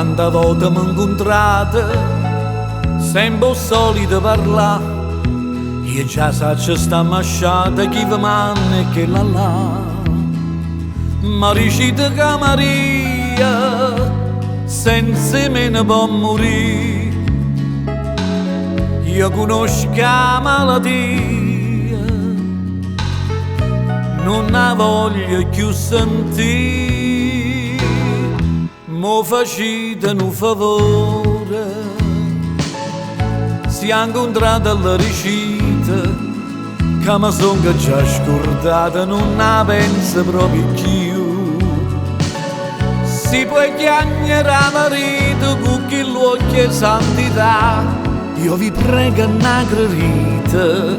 Quante volte mi incontrate, sempre solito parlare, io già so che sta masciata, chi vi manna e che là. Ma ricita che Maria, senza me ne può morire. Io conosco la malattia, non la voglio più sentire. Mo facite un favore, si è incontrata alla ricita, che mi son già scordata, non la penso proprio più. Si può chiamare marito con chi l'occhio santità. Io vi prego una gradita,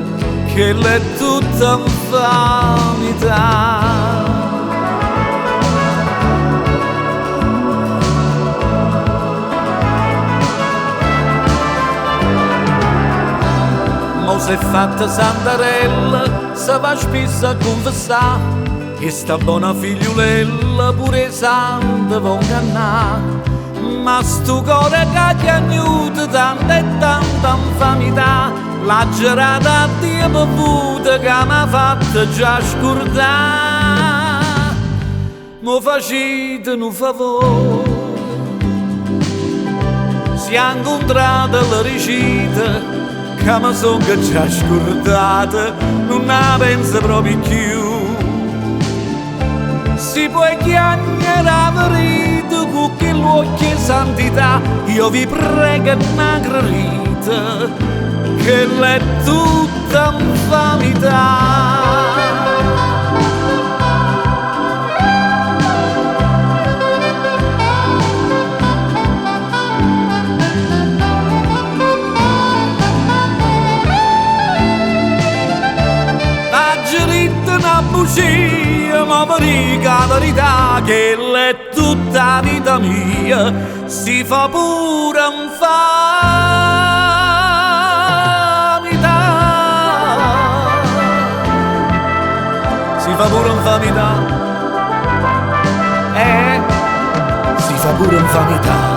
che l'è tutta infamità. Mo s'è fatta santarella, se va spesso a confessare, e sta buona figliulella pure santa va ingannare. Ma sto cuore che ti ha agnuto tanta e tanta infamità, la girata a Dio bevuta che mi ha fatto già scordare. Mo facite un favore, si è incontrata alla ricita, che mi son già scordata, non la penso proprio più. Si può chiamare la verità con chi l'occhio santità. Io vi prego una gradita, che l'è tutta infamità. Una bugia, ma mi la verità, che l'è tutta vita mia, si fa pure infamità. Si fa pure infamità, si fa pure infamità.